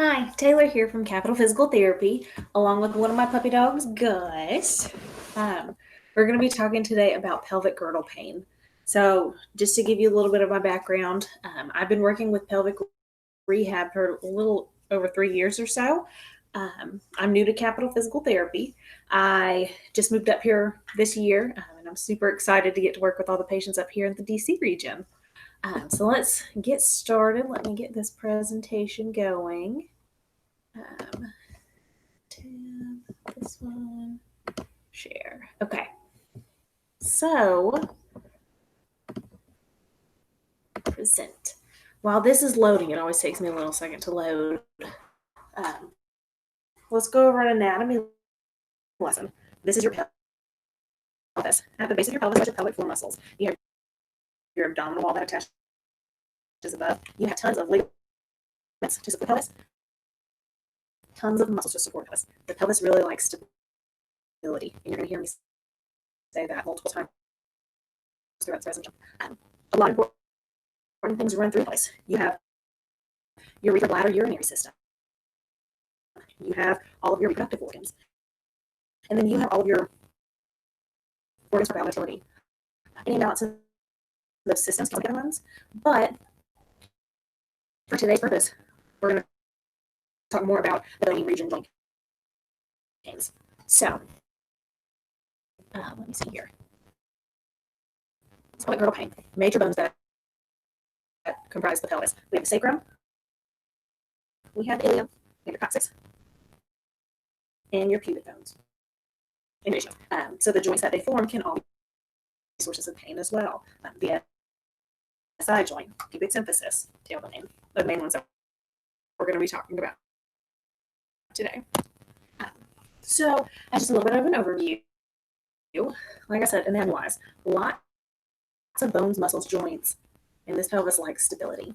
Hi, Taylor here from Capital Physical Therapy, along with one of my puppy dogs, Gus. We're going to be talking today about pelvic girdle pain. So, just to give you a little bit of my background, I've been working with pelvic rehab for a little over 3 years or so. I'm new to Capital Physical Therapy. I just moved up here this year, and I'm super excited to get to work with all the patients up here in the DC region. So let's get started. Let me get this presentation going. Tab, this one, share. Okay. So, present. While this is loading, it always takes me a little second to load. Um, let's go over an anatomy lesson. This is your pelvis. At the base of your pelvis are your pelvic floor muscles. You have your abdominal wall that attaches above. You have tons of ligaments to support the pelvis, tons of muscles to support the pelvis. The pelvis really likes stability, and you're going to hear me say that multiple times throughout this presentation. A lot of important things run through the pelvis. You have your bladder urinary system. You have all of your reproductive organs. And then you have all of your organs for bowel motility. Any imbalance in those systems can get ones. But for today's purpose, we're going to talk more about the bony region joint pains. So, let me see here. Pelvic girdle pain. Major bones that comprise the pelvis. We have the sacrum. We have the ilium. We have your coccyx. And your pubic bones. So the joints that they form can all be sources of pain as well. The SI joint, pubic symphysis, tailbone pain, the main ones that we're going to be talking about today. So, as just a little bit of an overview, like I said, anatomy-wise, lots of bones, muscles, joints, and this pelvis likes stability.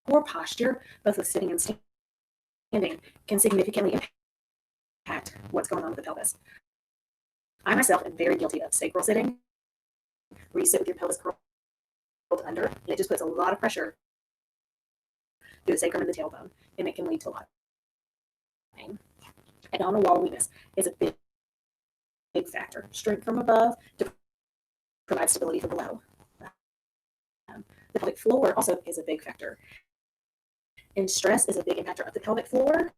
Poor posture, both with sitting and standing, can significantly impact what's going on with the pelvis. I myself am very guilty of sacral sitting, where you sit with your pelvis curled under, and it just puts a lot of pressure through the sacrum and the tailbone, and it can lead to a lot of pain. Abdominal wall weakness is a big factor. Strength from above to provide stability from below. The pelvic floor also is a big factor. And stress is a big impactor of the pelvic floor.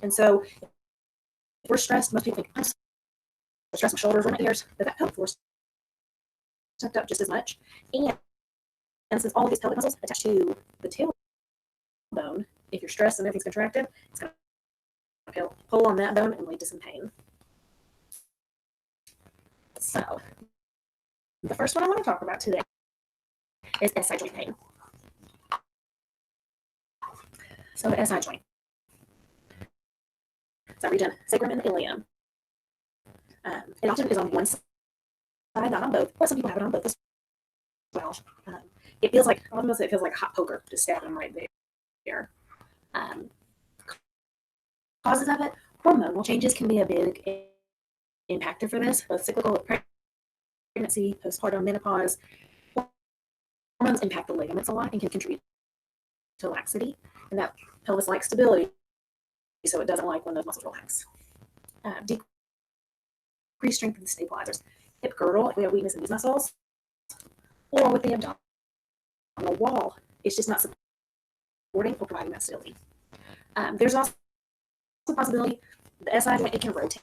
And so if we're stressed, most people think, I'm stressed, my shoulders or my ears, but that pelvic floor is tucked up just as much. And since all of these pelvic muscles attach to the tailbone, if you're stressed and everything's contracted, it's going to pull on that bone and lead to some pain. So, the first one I want to talk about today is SI joint pain. So, the SI joint. So, region, sacrum and ilium. It often is on one side, not on both, but some people have it on both as well. It feels like, almost it feels like a hot poker, just stabbing them right there. Causes of it, hormonal changes can be a big impactor for this, both cyclical pregnancy, postpartum, menopause. Hormones impact the ligaments a lot and can contribute to laxity, and that pelvis likes stability, so it doesn't like when those muscles relax. Decreased strength of the stabilizers. Hip girdle, if we have weakness in these muscles, or with the abdominal wall, it's just not supporting or providing that stability. There's also a possibility the SI joint, it can rotate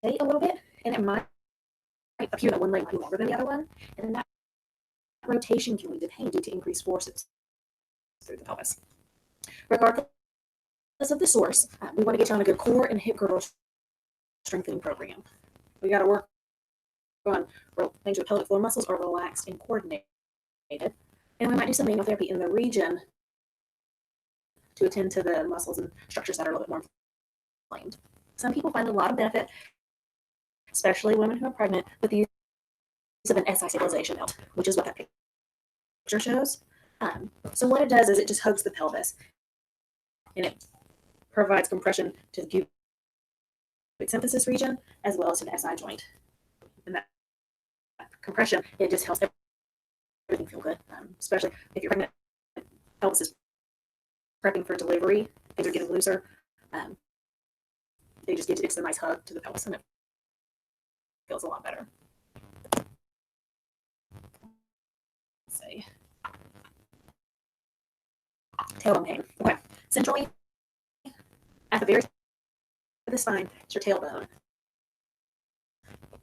a little bit, and it might appear that one leg might be longer than the other one, and that rotation can lead to pain due to increased forces through the pelvis. Regardless of the source, we want to get you on a good core and hip girdle strengthening program. We got to work on making sure the pelvic floor muscles are relaxed and coordinated, and we might do some manual therapy in the region to attend to the muscles and structures that are a little bit more inflamed. Some people find a lot of benefit, especially women who are pregnant, with the use of an SI stabilization belt, which is what that picture shows. So what it does is it just hugs the pelvis, and it provides compression to the pubic symphysis region as well as to the SI joint. And that compression, it just helps everything feel good, especially if you're pregnant. Pelvis is prepping for delivery, things are getting looser. They just get it's a nice hug to the pelvis, and it feels a lot better. Let's see. Tailbone pain. Okay. Centrally, at the very top of the spine, is your tailbone.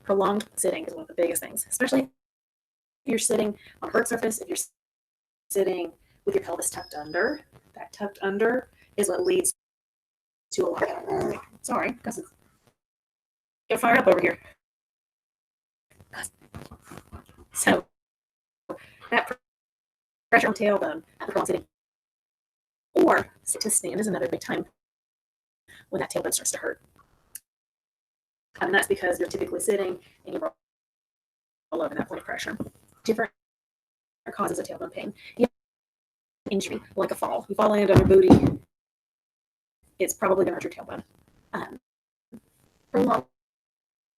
Prolonged sitting is one of the biggest things, especially if you're sitting on a hard surface, if you're sitting with your pelvis tucked under. That tucked under is what leads to a lot of, sorry, because it's get fired up over here. So that pressure on tailbone, the prolonged sitting, or sit to stand is another big time when that tailbone starts to hurt. And that's because you're typically sitting and you roll over that point of pressure. Different causes of tailbone pain. You have injury, like a fall. You fall land on your booty, it's probably going to hurt your tailbone. Prolonged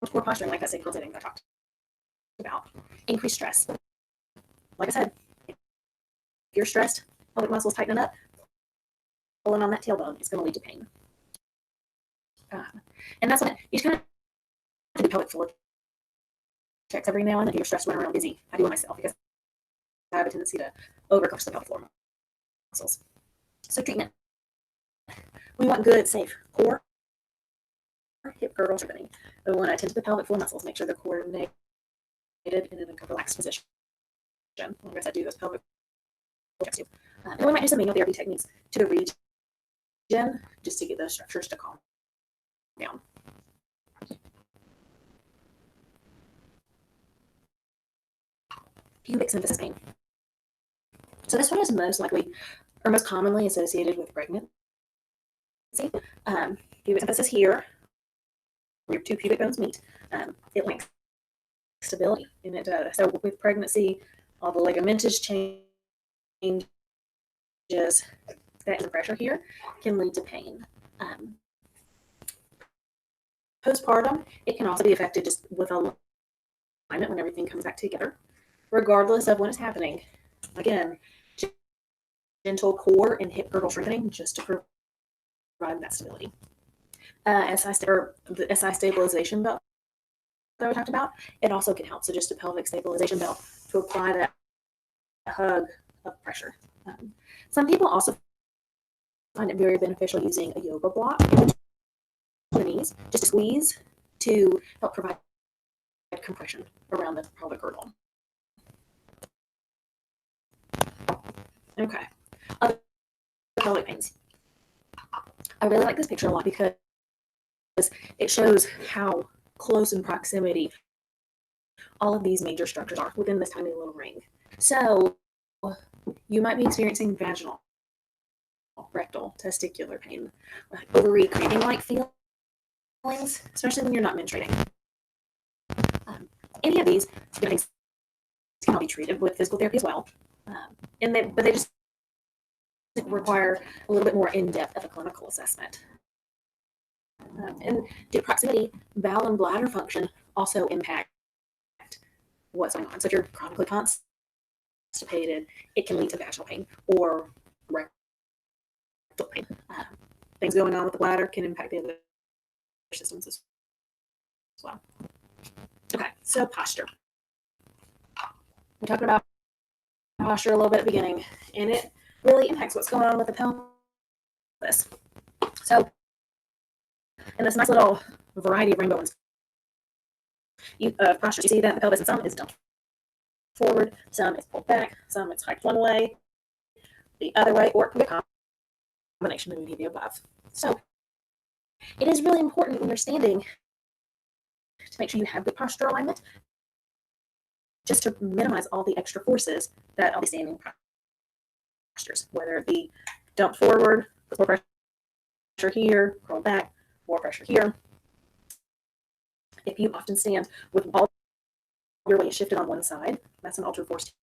poor posturing, like that sacral sitting that I talked about. Increased stress. Like I said, if you're stressed, pelvic muscles tightening up, pulling on that tailbone is going to lead to pain. And that's when you just kind of do pelvic floor checks every now and then. If you're stressed, running around busy, I do it myself because I have a tendency to overcrush the pelvic floor muscles. So treatment. We want good, safe core, hip girdle strengthening. We want to attend to the pelvic floor muscles, make sure they're coordinated and in a relaxed position. Like I said, do those pelvic floor checks too. And we might do some manual therapy techniques to the region just to get those structures to calm down. Pubic symphysis pain. So this one is most likely or most commonly associated with pregnancy. Pubic symphysis here, where your two pubic bones meet, it links stability, and it does. So with pregnancy, all the ligamentous changes, that pressure here can lead to pain. Postpartum, it can also be affected just with alignment when everything comes back together, regardless of when it's happening. Again, gentle core and hip girdle strengthening just to provide that stability. The SI stabilization belt that we talked about, it also can help. So just a pelvic stabilization belt to apply that hug of pressure. Some people also find it very beneficial using a yoga block the knees, just to squeeze to help provide compression around the pelvic girdle. Okay. Other pelvic pains. I really like this picture a lot because it shows how close in proximity all of these major structures are within this tiny little ring. So you might be experiencing vaginal, rectal, testicular pain, ovary cramping-like feelings, especially when you're not menstruating. Any of these things can all be treated with physical therapy as well, but they just require a little bit more in-depth of a clinical assessment. And due to proximity, bowel and bladder function also impact what's going on. So if you're chronically constipated, it can lead to vaginal pain or rectal pain. Things going on with the bladder can impact the other systems as well. Okay, so posture. We talked about posture a little bit at the beginning, and it really impacts what's going on with the pelvis. So, in this nice little variety of rainbow postures, you see that the pelvis in some is dumped forward, some is pulled back, some it's hiked one way, the other way, or it can be a combination of any of the above. So, it is really important when you're standing to make sure you have good posture alignment, just to minimize all the extra forces that all the standing postures, whether it be dumped forward, with more pressure here, curl back, more pressure here. If you often stand with all your weight shifted on one side, that's an altered force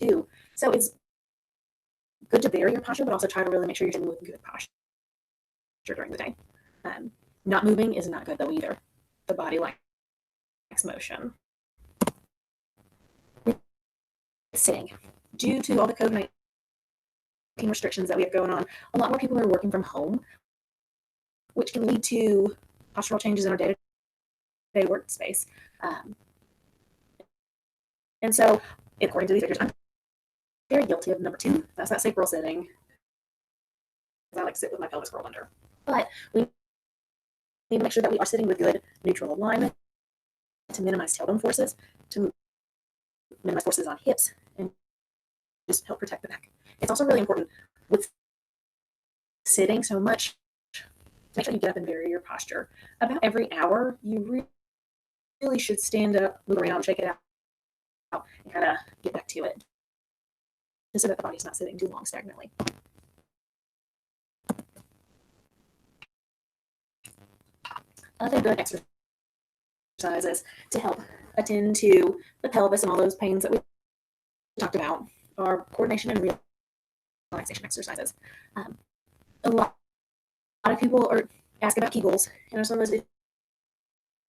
too. So it's good to vary your posture, but also try to really make sure you're doing good posture during the day. Not moving is not good though either. The body likes motion. Sitting. Due to all the COVID-19 restrictions that we have going on, a lot more people are working from home, which can lead to postural changes in our day-to-day workspace. And so, according to these figures, I'm very guilty of number 2. That's that sacral sitting. I like to sit with my pelvis curled under. But we need to make sure that we are sitting with good neutral alignment to minimize tailbone forces, to minimize forces on hips, and just help protect the neck. It's also really important with sitting so much to make sure you get up and vary your posture. About every hour, you really should stand up, move around, shake it out, and kind of get back to it, just so that the body's not sitting too long stagnantly. Other good exercises to help attend to the pelvis and all those pains that we talked about are coordination and relaxation exercises. A lot of people ask about Kegels, and some of those,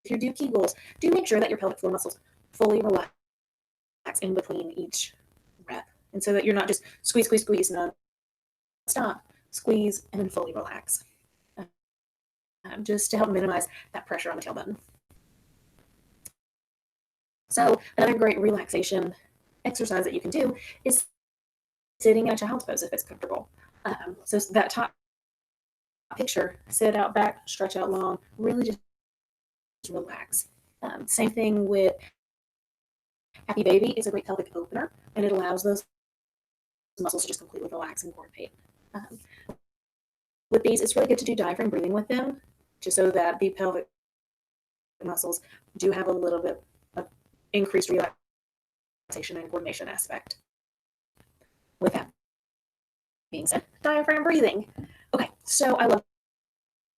if you do Kegels, do make sure that your pelvic floor muscles fully relax in between each rep, and so that you're not just squeeze, non-stop, squeeze, and then fully relax, just to help minimize that pressure on the tailbone. So another great relaxation exercise that you can do is sitting in a child's pose if it's comfortable. So that top picture, sit out back, stretch out long, really just relax. Same thing with Happy Baby is a great pelvic opener, and it allows those muscles to just completely relax and coordinate. With these, it's really good to do diaphragm breathing with them, just so that the pelvic muscles do have a little bit of increased relaxation and coordination aspect. With that being said, diaphragm breathing. Okay, so I love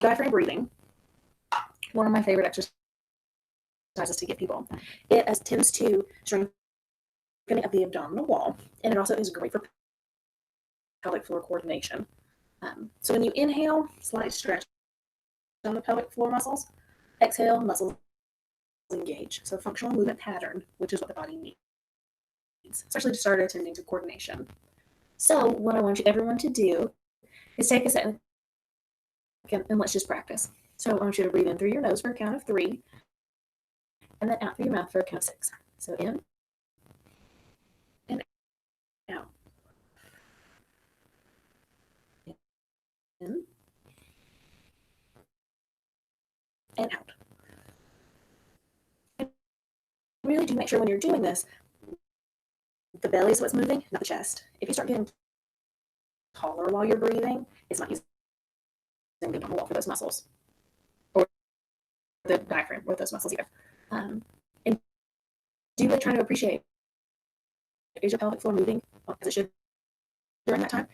diaphragm breathing. One of my favorite exercises to get people. It tends to strengthen of the abdominal wall, and it also is great for pelvic floor coordination. So when you inhale, slight stretch on the pelvic floor muscles. Exhale, muscles engage. So functional movement pattern, which is what the body needs, especially to start attending to coordination. So what I want everyone to do is take a second and let's just practice. So I want you to breathe in through your nose for a count of 3, and then out through your mouth for a count of 6. So in and out. In and out. And really do make sure when you're doing this, the belly is what's moving, not the chest. If you start getting taller while you're breathing, it's not using the abdominal wall for those muscles, or the diaphragm with those muscles either. And do really try to appreciate, is your pelvic floor moving as it should during that time?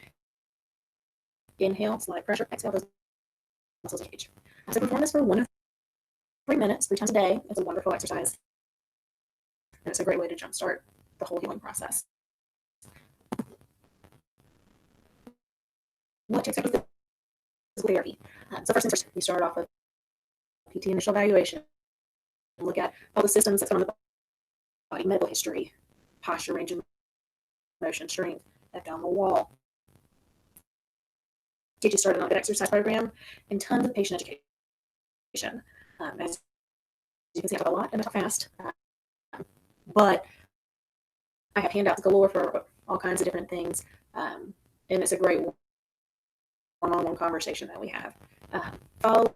Inhale, slight pressure. Exhale, those muscles engage. So perform this for 1 to 3 minutes, 3 times a day. It's a wonderful exercise, and it's a great way to jumpstart the whole healing process. What to expect with physical therapy? So first things first, we start off with PT initial evaluation. Look at all the systems that's on the body, medical history, posture, range of motion, strength, abdominal wall. Get you started on a good exercise program and tons of patient education. As you can see, I talk a lot and I talk fast, but I have handouts galore for all kinds of different things, and it's a great one-on-one conversation that we have. Follow-up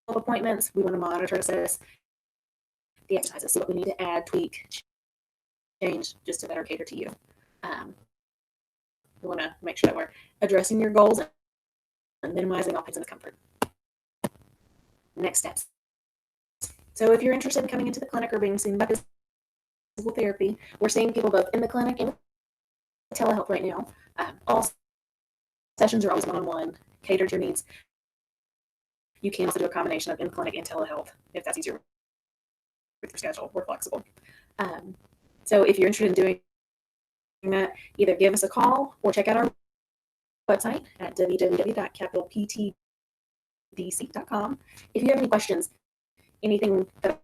appointments, we want to monitor, assess the exercises, see what we need to add, tweak, change, just to better cater to you. We want to make sure that we're addressing your goals and minimizing all pain and discomfort. Next steps. So if you're interested in coming into the clinic or being seen by physical therapy, we're seeing people both in the clinic and telehealth right now. All sessions are always one-on-one, catered to your needs. You can also do a combination of in-clinic and telehealth if that's easier with your schedule. We're flexible. So if you're interested in doing that, either give us a call or check out our website at www.capitalptdc.com. If you have any questions, anything that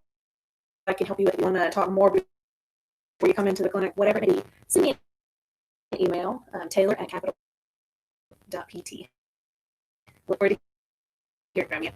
I can help you with, if you want to talk more before you come into the clinic, whatever it may be, send me an email, Taylor at Look forward to hearing from you.